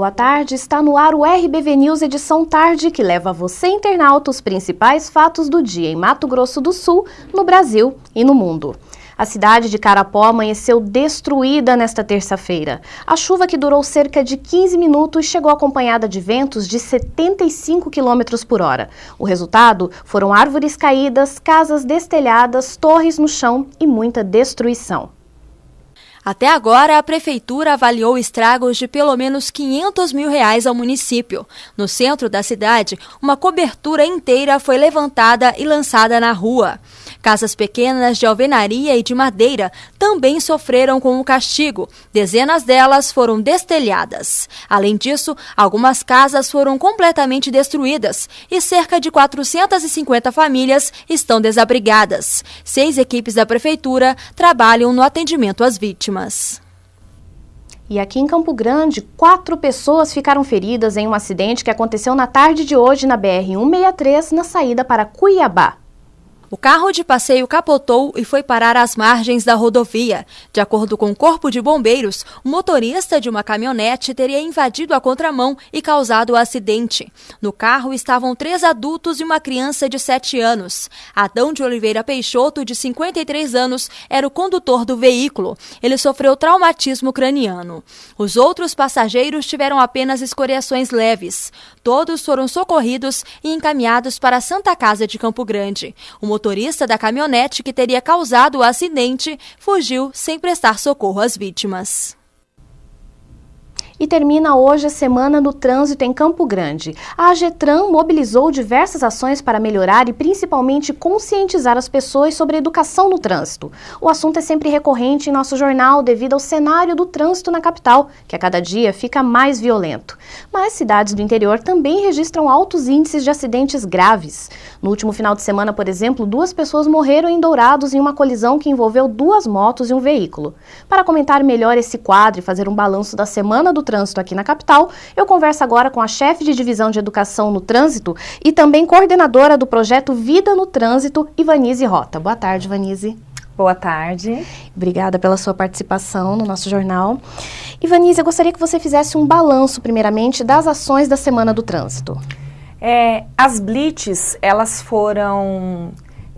boa tarde. Está no ar o RBV News edição tarde, que leva a você, internauta, os principais fatos do dia em Mato Grosso do Sul, no Brasil e no mundo. A cidade de Carapó amanheceu destruída nesta terça-feira. A chuva, que durou cerca de 15 minutos, chegou acompanhada de ventos de 75 km por hora. O resultado foram árvores caídas, casas destelhadas, torres no chão e muita destruição. Até agora, a Prefeitura avaliou estragos de pelo menos R$500 mil ao município. No centro da cidade, uma cobertura inteira foi levantada e lançada na rua. Casas pequenas de alvenaria e de madeira também sofreram com o castigo. Dezenas delas foram destelhadas. Além disso, algumas casas foram completamente destruídas e cerca de 450 famílias estão desabrigadas. 6 equipes da Prefeitura trabalham no atendimento às vítimas. E aqui em Campo Grande, 4 pessoas ficaram feridas em um acidente que aconteceu na tarde de hoje na BR-163, na saída para Cuiabá. O carro de passeio capotou e foi parar às margens da rodovia. De acordo com o Corpo de Bombeiros, o motorista de uma caminhonete teria invadido a contramão e causado o acidente. No carro estavam 3 adultos e uma criança de 7 anos. Adão de Oliveira Peixoto, de 53 anos, era o condutor do veículo. Ele sofreu traumatismo craniano. Os outros passageiros tiveram apenas escoriações leves. Todos foram socorridos e encaminhados para a Santa Casa de Campo Grande. O motorista da caminhonete que teria causado o acidente fugiu sem prestar socorro às vítimas. E termina hoje a Semana do Trânsito em Campo Grande. A AGETRAN mobilizou diversas ações para melhorar e principalmente conscientizar as pessoas sobre a educação no trânsito. O assunto é sempre recorrente em nosso jornal devido ao cenário do trânsito na capital, que a cada dia fica mais violento. Mas cidades do interior também registram altos índices de acidentes graves. No último final de semana, por exemplo, 2 pessoas morreram em Dourados em uma colisão que envolveu 2 motos e um veículo. Para comentar melhor esse quadro e fazer um balanço da Semana do Trânsito aqui na capital, eu converso agora com a chefe de divisão de educação no trânsito e também coordenadora do projeto Vida no Trânsito, Ivanise Rota. Boa tarde, Ivanise. Boa tarde. Obrigada pela sua participação no nosso jornal. Ivanise, eu gostaria que você fizesse um balanço, primeiramente, das ações da Semana do Trânsito. As blitz,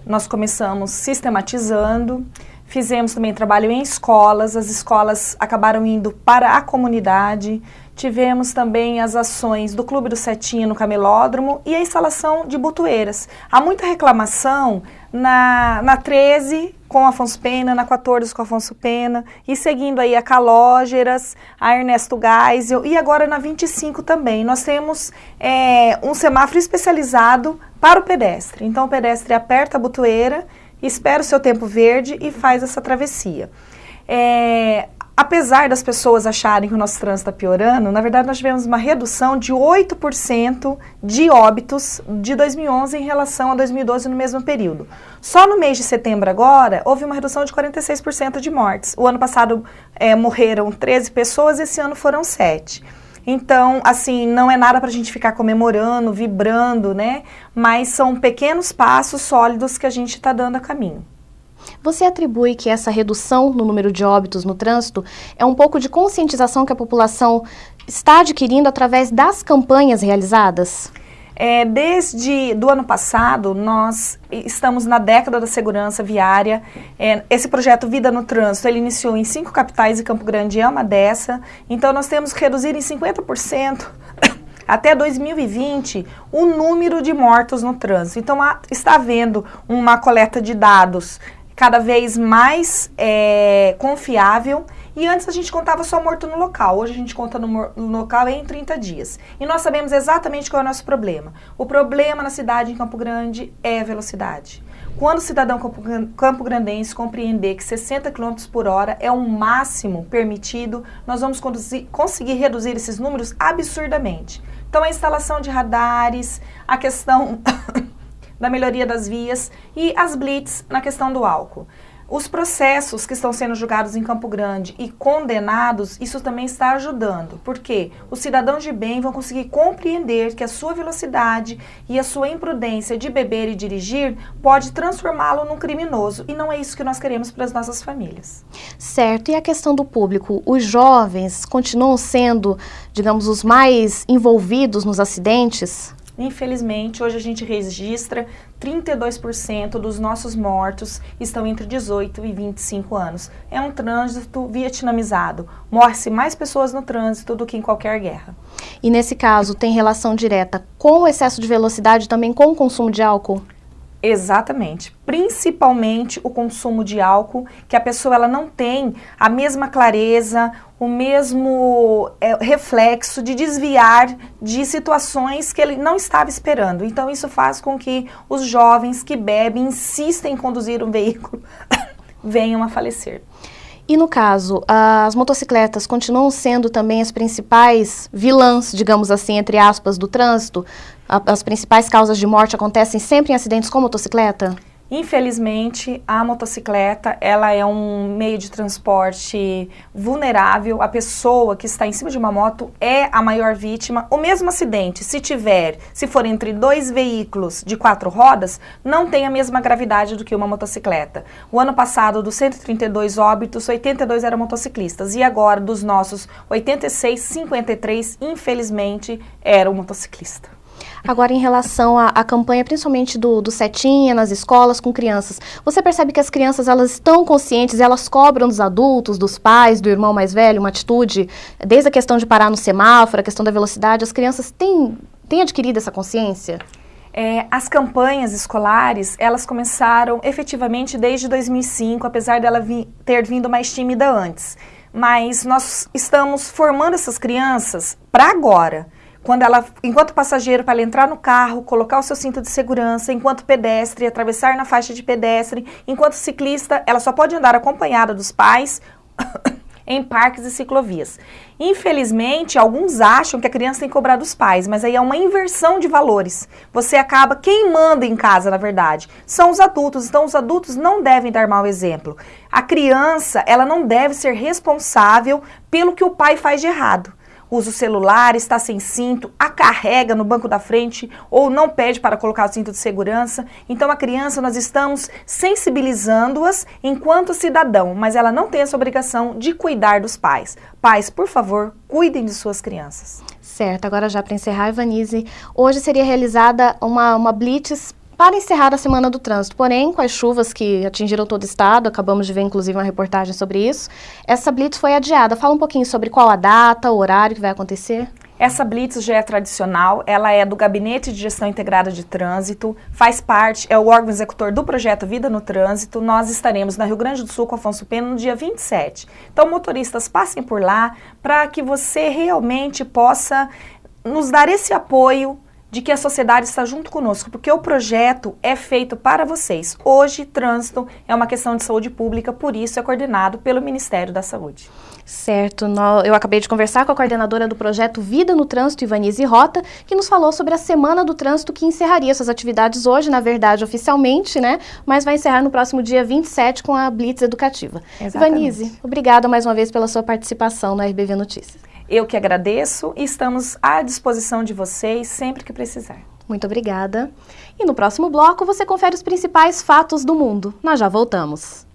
nós começamos sistematizando. Fizemos também trabalho em escolas, as escolas acabaram indo para a comunidade. Tivemos também as ações do Clube do Setinha no Camelódromo e a instalação de botoeiras. Há muita reclamação na 13 com Afonso Pena, na 14 com Afonso Pena, e seguindo aí a Calógeras, a Ernesto Geisel e agora na 25 também. Nós temos um semáforo especializado para o pedestre. Então o pedestre aperta a botoeira, espera o seu tempo verde e faz essa travessia. Apesar das pessoas acharem que o nosso trânsito está piorando, na verdade nós tivemos uma redução de 8% de óbitos de 2011 em relação a 2012 no mesmo período. Só no mês de setembro agora, houve uma redução de 46% de mortes. O ano passado morreram 13 pessoas, esse ano foram 7. Então, assim, não é nada para a gente ficar comemorando, vibrando, né? Mas são pequenos passos sólidos que a gente está dando a caminho. Você atribui que essa redução no número de óbitos no trânsito é um pouco de conscientização que a população está adquirindo através das campanhas realizadas? Desde do ano passado, nós estamos na década da segurança viária. Esse projeto Vida no Trânsito, ele iniciou em 5 capitais e Campo Grande é uma dessa. Então, nós temos que reduzir em 50% até 2020 o número de mortos no trânsito. Então, está havendo uma coleta de dados cada vez mais confiável. E antes a gente contava só morto no local, hoje a gente conta no local em 30 dias. E nós sabemos exatamente qual é o nosso problema. O problema na cidade, em Campo Grande, é a velocidade. Quando o cidadão campograndense compreender que 60 km por hora é o máximo permitido, nós vamos conseguir reduzir esses números absurdamente. Então a instalação de radares, a questão da melhoria das vias e as blitz na questão do álcool. Os processos que estão sendo julgados em Campo Grande e condenados, isso também está ajudando. Porque os cidadãos de bem vão conseguir compreender que a sua velocidade e a sua imprudência de beber e dirigir pode transformá-lo num criminoso. E não é isso que nós queremos para as nossas famílias. Certo. E a questão do público? Os jovens continuam sendo, digamos, os mais envolvidos nos acidentes? Infelizmente, hoje a gente registra 32% dos nossos mortos estão entre 18 e 25 anos. É um trânsito vietnamizado. Morre-se mais pessoas no trânsito do que em qualquer guerra. E nesse caso, tem relação direta com o excesso de velocidade e também com o consumo de álcool? Exatamente, principalmente o consumo de álcool, que a pessoa ela não tem a mesma clareza, o mesmo reflexo de desviar de situações que ele não estava esperando. Então isso faz com que os jovens que bebem, insistem em conduzir um veículo, venham a falecer. E no caso, as motocicletas continuam sendo também as principais vilãs, digamos assim, entre aspas, do trânsito? As principais causas de morte acontecem sempre em acidentes com motocicleta? Infelizmente, a motocicleta, ela é um meio de transporte vulnerável. A pessoa que está em cima de uma moto é a maior vítima. O mesmo acidente, se for entre dois veículos de 4 rodas, não tem a mesma gravidade do que uma motocicleta. O ano passado, dos 132 óbitos, 82 eram motociclistas. E agora, dos nossos 86, 53, infelizmente, eram motociclistas. Agora, em relação à campanha, principalmente do Setinha, nas escolas, com crianças, você percebe que as crianças, elas estão conscientes, elas cobram dos adultos, dos pais, do irmão mais velho, uma atitude, desde a questão de parar no semáforo, a questão da velocidade, as crianças têm adquirido essa consciência? As campanhas escolares, elas começaram efetivamente desde 2005, apesar dela ter vindo mais tímida antes. Mas nós estamos formando essas crianças para agora. Enquanto passageiro, para ela entrar no carro, colocar o seu cinto de segurança, enquanto pedestre, atravessar na faixa de pedestre, enquanto ciclista, ela só pode andar acompanhada dos pais em parques e ciclovias. Infelizmente, alguns acham que a criança tem que cobrar dos pais, mas aí é uma inversão de valores. Quem manda em casa, na verdade, são os adultos, então os adultos não devem dar mau exemplo. A criança, ela não deve ser responsável pelo que o pai faz de errado. Usa o celular, está sem cinto, a carrega no banco da frente ou não pede para colocar o cinto de segurança. Então a criança, nós estamos sensibilizando-as enquanto cidadão, mas ela não tem essa obrigação de cuidar dos pais. Pais, por favor, cuidem de suas crianças. Certo, agora já para encerrar, Ivanise, hoje seria realizada uma blitz para encerrar a Semana do Trânsito. Porém, com as chuvas que atingiram todo o estado, acabamos de ver inclusive uma reportagem sobre isso, essa blitz foi adiada. Fala um pouquinho sobre qual a data, o horário que vai acontecer. Essa blitz já é tradicional, ela é do Gabinete de Gestão Integrada de Trânsito, faz parte, é o órgão executor do projeto Vida no Trânsito. Nós estaremos na Rio Grande do Sul com Afonso Pena no dia 27. Então, motoristas, passem por lá para que você realmente possa nos dar esse apoio de que a sociedade está junto conosco, porque o projeto é feito para vocês. Hoje, trânsito é uma questão de saúde pública, por isso é coordenado pelo Ministério da Saúde. Certo, eu acabei de conversar com a coordenadora do projeto Vida no Trânsito, Ivanise Rota, que nos falou sobre a Semana do Trânsito, que encerraria suas atividades hoje, na verdade, oficialmente, né? Mas vai encerrar no próximo dia 27 com a Blitz Educativa. Exatamente. Ivanise, obrigada mais uma vez pela sua participação no RBV Notícias. Eu que agradeço e estamos à disposição de vocês sempre que precisar. Muito obrigada. E no próximo bloco você confere os principais fatos do mundo. Nós já voltamos.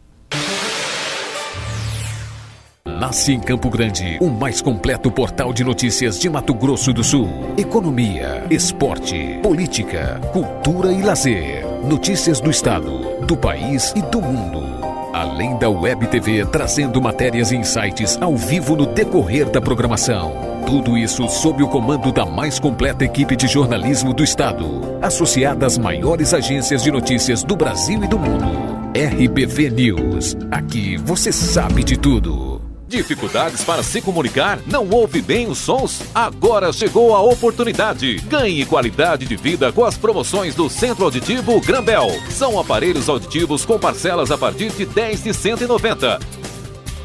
Nasce em Campo Grande, o mais completo portal de notícias de Mato Grosso do Sul. Economia, esporte, política, cultura e lazer. Notícias do estado, do país e do mundo. Além da Web TV trazendo matérias e insights ao vivo no decorrer da programação. Tudo isso sob o comando da mais completa equipe de jornalismo do estado, associada às maiores agências de notícias do Brasil e do mundo. RBV News. Aqui você sabe de tudo. Dificuldades para se comunicar? Não ouve bem os sons? Agora chegou a oportunidade. Ganhe qualidade de vida com as promoções do Centro Auditivo Grambel. São aparelhos auditivos com parcelas a partir de R$10 de R$190.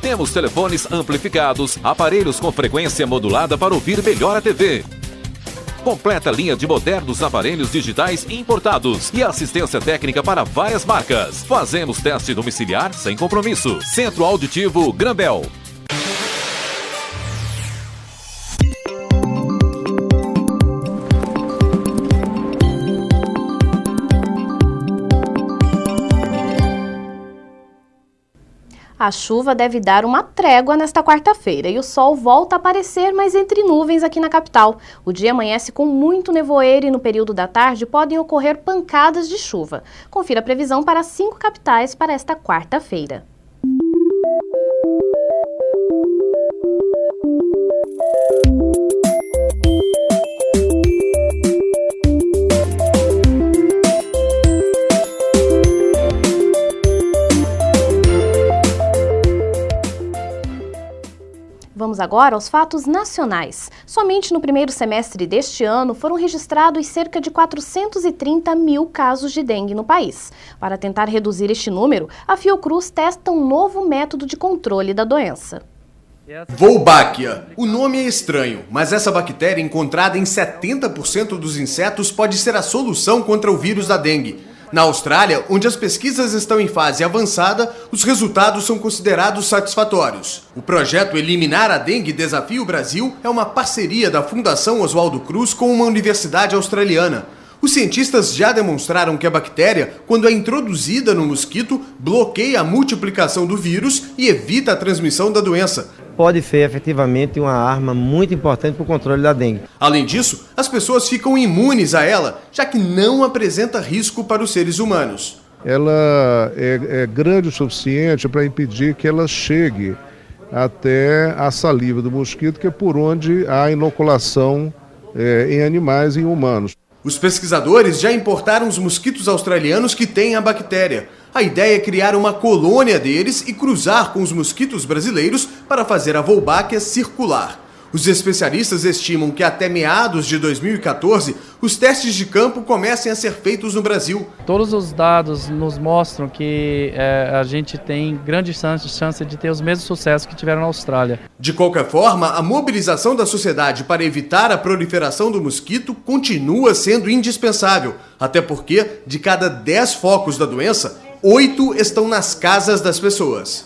Temos telefones amplificados, aparelhos com frequência modulada para ouvir melhor a TV. completa linha de modernos aparelhos digitais importados e assistência técnica para várias marcas. Fazemos teste domiciliar sem compromisso. Centro Auditivo Grambel. A chuva deve dar uma trégua nesta quarta-feira e o sol volta a aparecer, mas entre nuvens aqui na capital. O dia amanhece com muito nevoeiro e no período da tarde podem ocorrer pancadas de chuva. Confira a previsão para 5 capitais para esta quarta-feira. Vamos agora aos fatos nacionais. Somente no primeiro semestre deste ano foram registrados cerca de 430 mil casos de dengue no país. Para tentar reduzir este número, a Fiocruz testa um novo método de controle da doença. Wolbachia. O nome é estranho, mas essa bactéria encontrada em 70% dos insetos pode ser a solução contra o vírus da dengue. Na Austrália, onde as pesquisas estão em fase avançada, os resultados são considerados satisfatórios. O projeto Eliminar a Dengue Desafio Brasil é uma parceria da Fundação Oswaldo Cruz com uma universidade australiana. Os cientistas já demonstraram que a bactéria, quando é introduzida no mosquito, bloqueia a multiplicação do vírus e evita a transmissão da doença. Pode ser efetivamente uma arma muito importante para o controle da dengue. Além disso, as pessoas ficam imunes a ela, já que não apresenta risco para os seres humanos. Ela é grande o suficiente para impedir que ela chegue até a saliva do mosquito, que é por onde há inoculação em animais e em humanos. Os pesquisadores já importaram os mosquitos australianos que têm a bactéria. A ideia é criar uma colônia deles e cruzar com os mosquitos brasileiros para fazer a Wolbachia circular. Os especialistas estimam que até meados de 2014, os testes de campo comecem a ser feitos no Brasil. Todos os dados nos mostram que a gente tem grande chance de ter os mesmos sucessos que tiveram na Austrália. De qualquer forma, a mobilização da sociedade para evitar a proliferação do mosquito continua sendo indispensável, até porque, de cada 10 focos da doença, 8 estão nas casas das pessoas.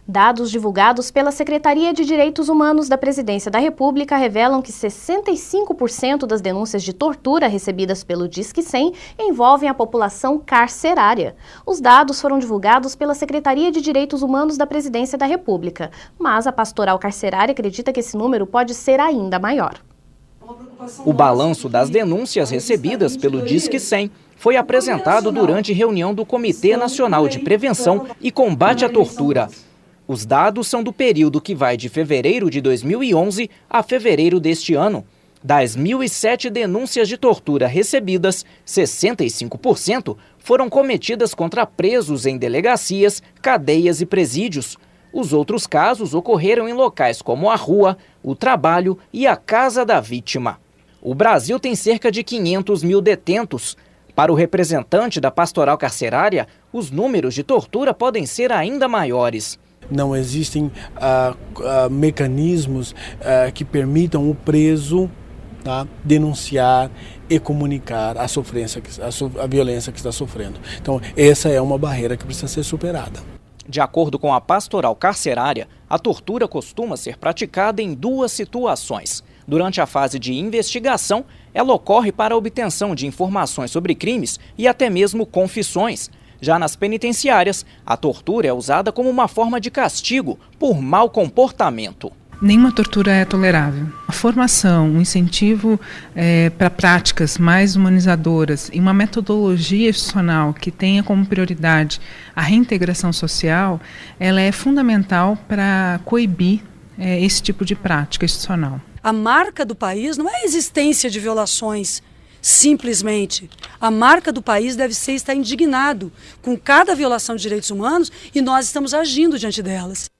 Dados divulgados pela Secretaria de Direitos Humanos da Presidência da República revelam que 65% das denúncias de tortura recebidas pelo Disque 100 envolvem a população carcerária. Os dados foram divulgados pela Secretaria de Direitos Humanos da Presidência da República, mas a Pastoral Carcerária acredita que esse número pode ser ainda maior. O balanço das denúncias recebidas pelo Disque 100 foi apresentado durante reunião do Comitê Nacional de Prevenção e Combate à Tortura. Os dados são do período que vai de fevereiro de 2011 a fevereiro deste ano. Das 1.007 denúncias de tortura recebidas, 65% foram cometidas contra presos em delegacias, cadeias e presídios. Os outros casos ocorreram em locais como a rua, o trabalho e a casa da vítima. O Brasil tem cerca de 500 mil detentos. Para o representante da Pastoral Carcerária, os números de tortura podem ser ainda maiores. Não existem mecanismos que permitam o preso denunciar e comunicar a sofrência, a violência que está sofrendo. Então, essa é uma barreira que precisa ser superada. De acordo com a Pastoral Carcerária, a tortura costuma ser praticada em 2 situações. Durante a fase de investigação, ela ocorre para a obtenção de informações sobre crimes e até mesmo confissões. Já nas penitenciárias, a tortura é usada como uma forma de castigo por mau comportamento. Nenhuma tortura é tolerável. A formação, um incentivo para práticas mais humanizadoras e uma metodologia institucional que tenha como prioridade a reintegração social, ela é fundamental para coibir esse tipo de prática institucional. A marca do país não é a existência de violações, simplesmente. A marca do país deve ser estar indignado com cada violação de direitos humanos e nós estamos agindo diante delas.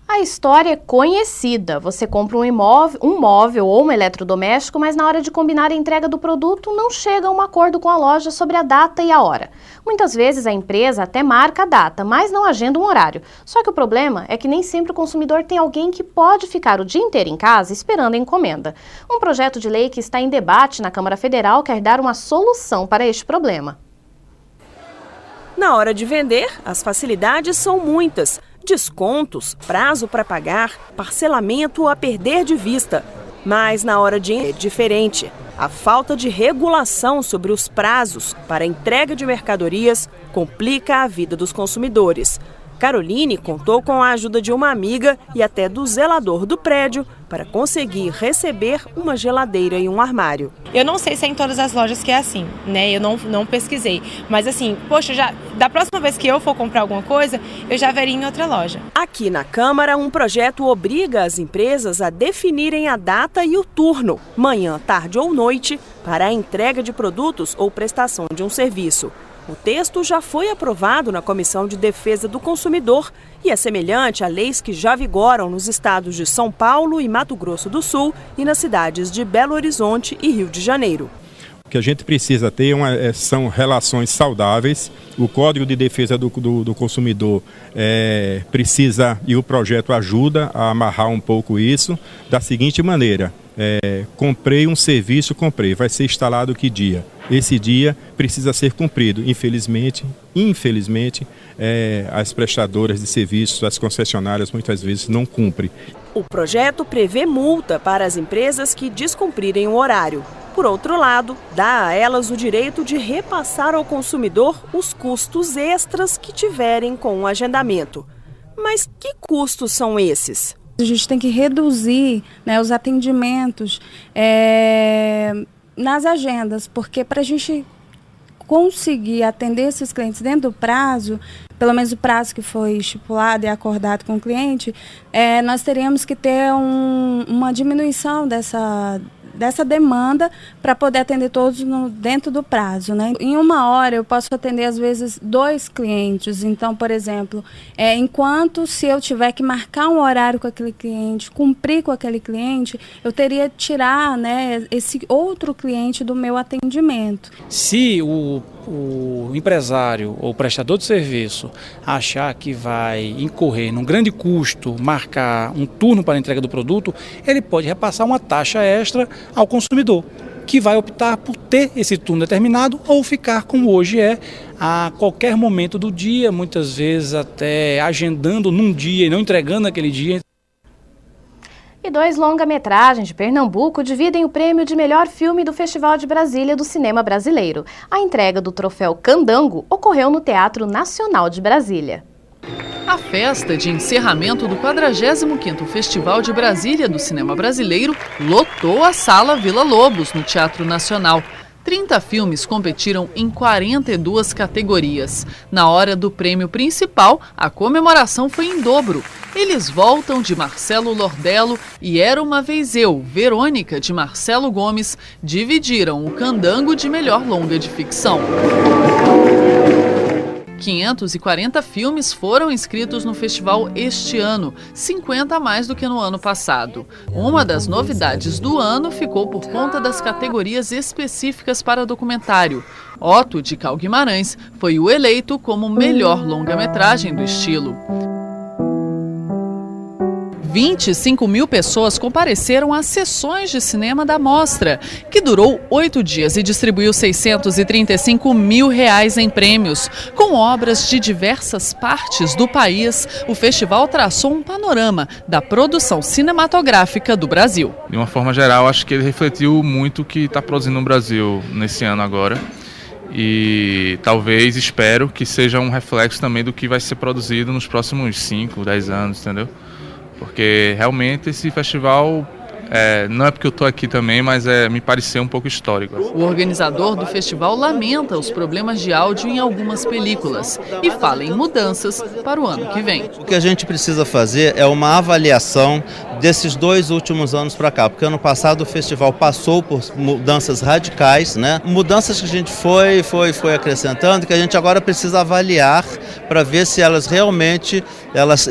A história é conhecida. Você compra um móvel ou um eletrodoméstico, mas na hora de combinar a entrega do produto não chega a um acordo com a loja sobre a data e a hora. Muitas vezes a empresa até marca a data, mas não agenda um horário. Só que o problema é que nem sempre o consumidor tem alguém que pode ficar o dia inteiro em casa esperando a encomenda. Um projeto de lei que está em debate na Câmara Federal quer dar uma solução para este problema. Na hora de vender, as facilidades são muitas. Descontos, prazo para pagar, parcelamento a perder de vista. Mas na hora de é diferente. A falta de regulação sobre os prazos para entrega de mercadorias complica a vida dos consumidores. Caroline contou com a ajuda de uma amiga e até do zelador do prédio para conseguir receber uma geladeira e um armário. Eu não sei se é em todas as lojas que é assim, né? Eu não pesquisei. Mas assim, poxa, da próxima vez que eu for comprar alguma coisa, eu já veria em outra loja. Aqui na Câmara, um projeto obriga as empresas a definirem a data e o turno, manhã, tarde ou noite, para a entrega de produtos ou prestação de um serviço. O texto já foi aprovado na Comissão de Defesa do Consumidor e é semelhante a leis que já vigoram nos estados de São Paulo e Mato Grosso do Sul e nas cidades de Belo Horizonte e Rio de Janeiro. O que a gente precisa ter são relações saudáveis. O Código de Defesa do Consumidor precisa, e o projeto ajuda a amarrar um pouco isso, da seguinte maneira: comprei um serviço, vai ser instalado que dia? Esse dia precisa ser cumprido. Infelizmente, as prestadoras de serviços, as concessionárias, muitas vezes não cumprem. O projeto prevê multa para as empresas que descumprirem o horário. Por outro lado, dá a elas o direito de repassar ao consumidor os custos extras que tiverem com o agendamento. Mas que custos são esses? A gente tem que reduzir, né, os atendimentos nas agendas, porque para a gente conseguir atender esses clientes dentro do prazo, pelo menos o prazo que foi estipulado e acordado com o cliente, nós teríamos que ter uma diminuição dessa demanda para poder atender todos dentro do prazo, né? Em uma hora eu posso atender às vezes 2 clientes. Então, por exemplo, enquanto se eu tiver que marcar um horário com aquele cliente, cumprir com aquele cliente, eu teria que tirar, né, esse outro cliente do meu atendimento. Se o empresário ou prestador de serviço achar que vai incorrer num grande custo, marcar um turno para a entrega do produto, ele pode repassar uma taxa extra ao consumidor, que vai optar por ter esse turno determinado ou ficar como hoje a qualquer momento do dia, muitas vezes até agendando num dia e não entregando naquele dia. E 2 longa-metragens de Pernambuco dividem o prêmio de melhor filme do Festival de Brasília do Cinema Brasileiro. A entrega do troféu Candango ocorreu no Teatro Nacional de Brasília. A festa de encerramento do 45º Festival de Brasília do Cinema Brasileiro lotou a Sala Vila Lobos, no Teatro Nacional. 30 filmes competiram em 42 categorias. Na hora do prêmio principal, a comemoração foi em dobro. Eles voltam de Marcelo Lordello e Era Uma Vez Eu, Verônica, de Marcelo Gomes, dividiram o Candango de melhor longa de ficção. 540 filmes foram inscritos no festival este ano, 50 a mais do que no ano passado. Uma das novidades do ano ficou por conta das categorias específicas para documentário. Otto, de Cal Guimarães, foi o eleito como melhor longa-metragem do estilo. 25 mil pessoas compareceram às sessões de cinema da mostra, que durou 8 dias e distribuiu R$635 mil em prêmios. Com obras de diversas partes do país, o festival traçou um panorama da produção cinematográfica do Brasil. De uma forma geral, acho que ele refletiu muito o que está produzindo no Brasil nesse ano agora. E talvez, espero, que seja um reflexo também do que vai ser produzido nos próximos 5, 10 anos, entendeu? Porque realmente esse festival, não é porque eu estou aqui também, mas me pareceu um pouco histórico. O organizador do festival lamenta os problemas de áudio em algumas películas e fala em mudanças para o ano que vem. O que a gente precisa fazer é uma avaliação desses 2 últimos anos para cá, porque ano passado o festival passou por mudanças radicais, né? Mudanças que a gente foi acrescentando, que a gente agora precisa avaliar para ver se elas realmente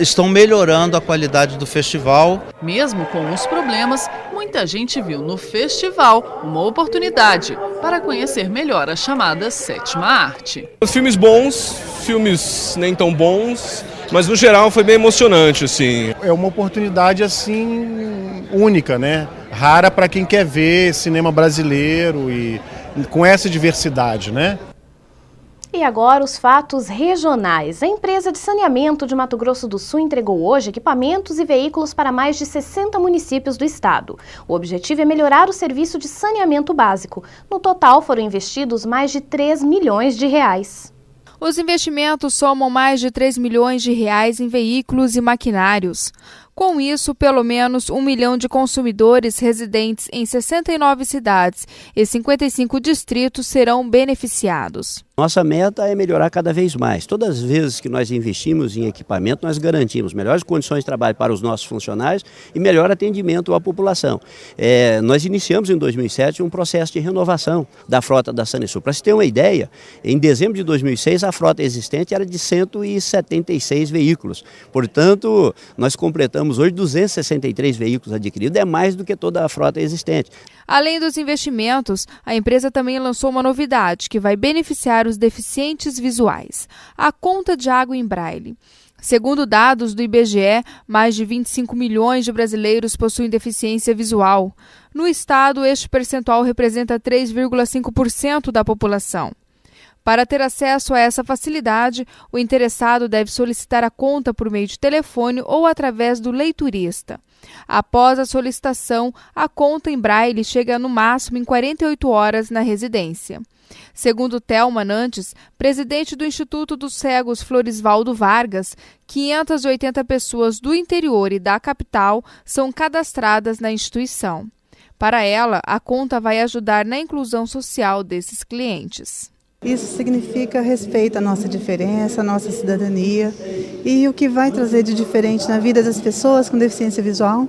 estão melhorando a qualidade do festival. Mesmo com os problemas, muita gente viu no festival uma oportunidade para conhecer melhor a chamada sétima arte. Filmes bons, filmes nem tão bons, mas no geral foi bem emocionante, assim. É uma oportunidade assim única, né? Rara para quem quer ver cinema brasileiro e com essa diversidade, né? E agora os fatos regionais. A empresa de saneamento de Mato Grosso do Sul entregou hoje equipamentos e veículos para mais de 60 municípios do estado. O objetivo é melhorar o serviço de saneamento básico. No total foram investidos mais de 3 milhões de reais. Os investimentos somam mais de 3 milhões de reais em veículos e maquinários. Com isso, pelo menos 1 milhão de consumidores residentes em 69 cidades e 55 distritos serão beneficiados. Nossa meta é melhorar cada vez mais. Todas as vezes que nós investimos em equipamento, nós garantimos melhores condições de trabalho para os nossos funcionários e melhor atendimento à população. Nós iniciamos em 2007 um processo de renovação da frota da Sanesul. Para se ter uma ideia, em dezembro de 2006 a frota existente era de 176 veículos. Portanto, nós completamos hoje 263 veículos adquiridos, é mais do que toda a frota existente. Além dos investimentos, a empresa também lançou uma novidade que vai beneficiar os deficientes visuais: a conta de água em braille. Segundo dados do IBGE, mais de 25 milhões de brasileiros possuem deficiência visual. No estado, este percentual representa 3,5% da população. Para ter acesso a essa facilidade, o interessado deve solicitar a conta por meio de telefone ou através do leiturista. Após a solicitação, a conta em braille chega no máximo em 48 horas na residência. Segundo Thelma Nantes, presidente do Instituto dos Cegos Florisvaldo Vargas, 580 pessoas do interior e da capital são cadastradas na instituição. Para ela, a conta vai ajudar na inclusão social desses clientes. Isso significa respeito à nossa diferença, à nossa cidadania, e o que vai trazer de diferente na vida das pessoas com deficiência visual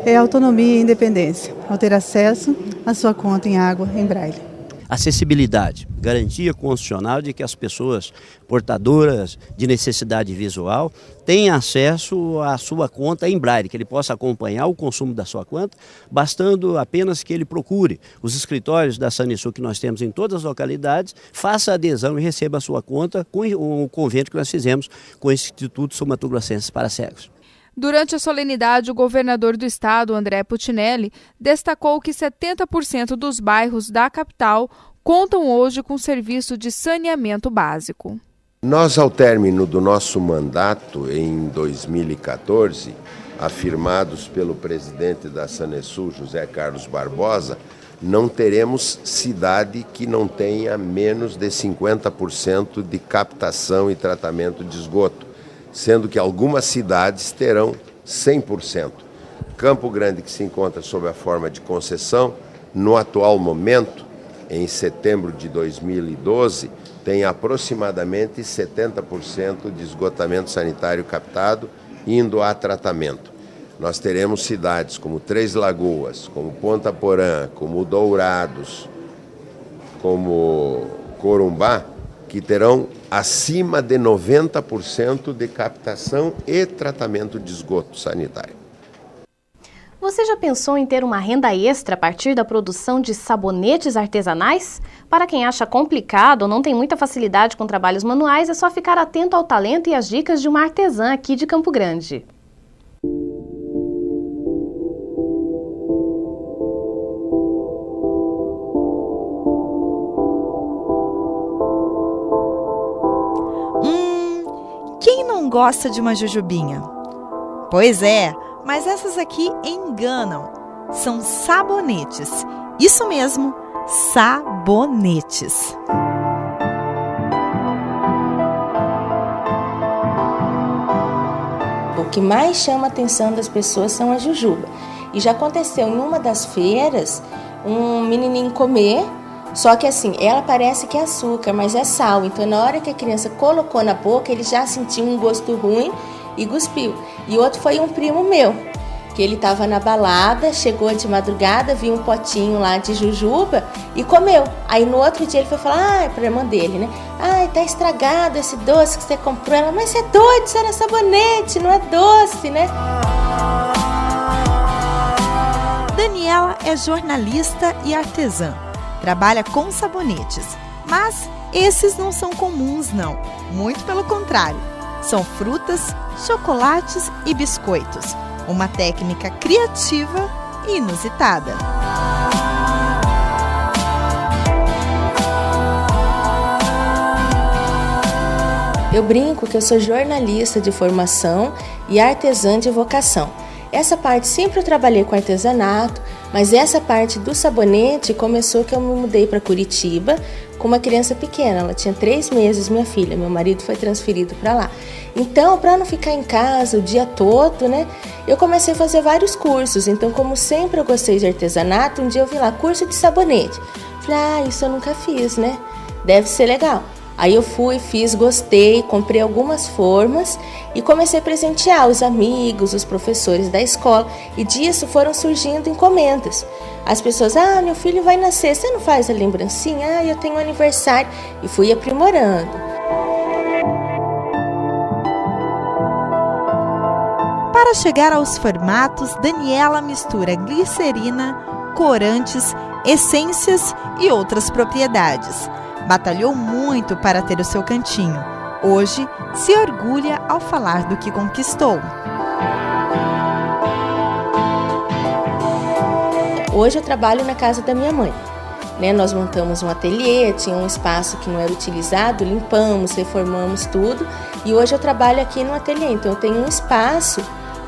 é autonomia e independência, ao ter acesso à sua conta em água em braille. Acessibilidade, garantia constitucional de que as pessoas portadoras de necessidade visual tenham acesso à sua conta em braille, que ele possa acompanhar o consumo da sua conta, bastando apenas que ele procure os escritórios da Sanesul que nós temos em todas as localidades, faça a adesão e receba a sua conta com o convênio que nós fizemos com o Instituto Sul-Mato-Grossense para Cegos. Durante a solenidade, o governador do estado, André Putinelli, destacou que 70% dos bairros da capital contam hoje com serviço de saneamento básico. Nós, ao término do nosso mandato, em 2014, afirmados pelo presidente da Sanesul, José Carlos Barbosa, não teremos cidade que não tenha menos de 50% de captação e tratamento de esgoto, sendo que algumas cidades terão 100%. Campo Grande, que se encontra sob a forma de concessão, no atual momento, em setembro de 2012, tem aproximadamente 70% de esgotamento sanitário captado indo a tratamento. Nós teremos cidades como Três Lagoas, como Ponta Porã, como Dourados, como Corumbá, que terão acima de 90% de captação e tratamento de esgoto sanitário. Você já pensou em ter uma renda extra a partir da produção de sabonetes artesanais? Para quem acha complicado ou não tem muita facilidade com trabalhos manuais, é só ficar atento ao talento e às dicas de uma artesã aqui de Campo Grande. Quem não gosta de uma jujubinha? Pois é, mas essas aqui enganam. São sabonetes. Isso mesmo, sabonetes. O que mais chama a atenção das pessoas são as jujuba. E já aconteceu em uma das feiras, um menininho comer, só que assim, ela parece que é açúcar, mas é sal. Então na hora que a criança colocou na boca, ele já sentiu um gosto ruim e cuspiu. E outro foi um primo meu, que ele estava na balada, chegou de madrugada, viu um potinho lá de jujuba e comeu. Aí no outro dia ele foi falar para a irmã dele, né? Ai, tá estragado esse doce que você comprou. Ela, mas você é doido, isso era sabonete, não é doce, né? Daniela é jornalista e artesã. Trabalha com sabonetes, mas esses não são comuns, não. Muito pelo contrário. São frutas, chocolates e biscoitos. Uma técnica criativa e inusitada. Eu brinco que eu sou jornalista de formação e artesã de vocação. Essa parte sempre eu trabalhei com artesanato, mas essa parte do sabonete começou que eu me mudei para Curitiba com uma criança pequena. Ela tinha 3 meses, minha filha. Meu marido foi transferido para lá. Então, para não ficar em casa o dia todo, né, eu comecei a fazer vários cursos. Então, como sempre eu gostei de artesanato, um dia eu vi lá, curso de sabonete. Falei, isso eu nunca fiz, né? Deve ser legal. Aí eu fui, fiz, gostei, comprei algumas formas e comecei a presentear os amigos, os professores da escola. E disso foram surgindo encomendas. As pessoas, meu filho vai nascer, você não faz a lembrancinha? Eu tenho um aniversário. E fui aprimorando. Para chegar aos formatos, Daniela mistura glicerina, corantes, essências e outras propriedades. Batalhou muito para ter o seu cantinho. Hoje, se orgulha ao falar do que conquistou. Hoje eu trabalho na casa da minha mãe. Nós montamos um ateliê, tinha um espaço que não era utilizado, limpamos, reformamos tudo. E hoje eu trabalho aqui no ateliê, então eu tenho um espaço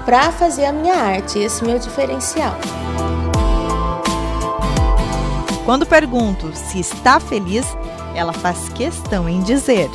para fazer a minha arte, esse é o meu diferencial. Quando pergunto se está feliz, ela faz questão em dizer.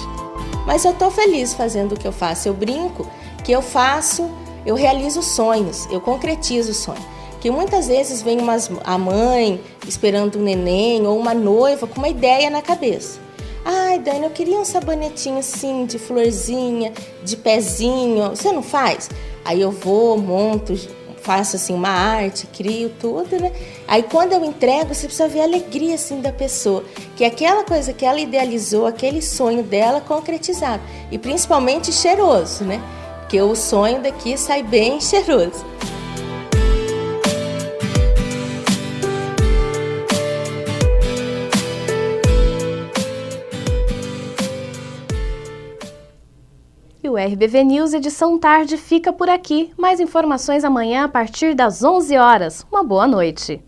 Mas eu estou feliz fazendo o que eu faço. Eu brinco que eu faço, eu realizo sonhos, eu concretizo o sonho. Que muitas vezes vem a mãe esperando um neném ou uma noiva com uma ideia na cabeça. Ai, Dani, eu queria um sabonetinho assim, de florzinha, de pezinho. Você não faz? Aí eu vou, monto, faço assim uma arte, crio tudo, né? Aí quando eu entrego, você precisa ver a alegria assim da pessoa, que é aquela coisa que ela idealizou, aquele sonho dela concretizado. E principalmente cheiroso, né? Porque o sonho daqui sai bem cheiroso. E o RBV News Edição Tarde fica por aqui. Mais informações amanhã a partir das 11 horas. Uma boa noite.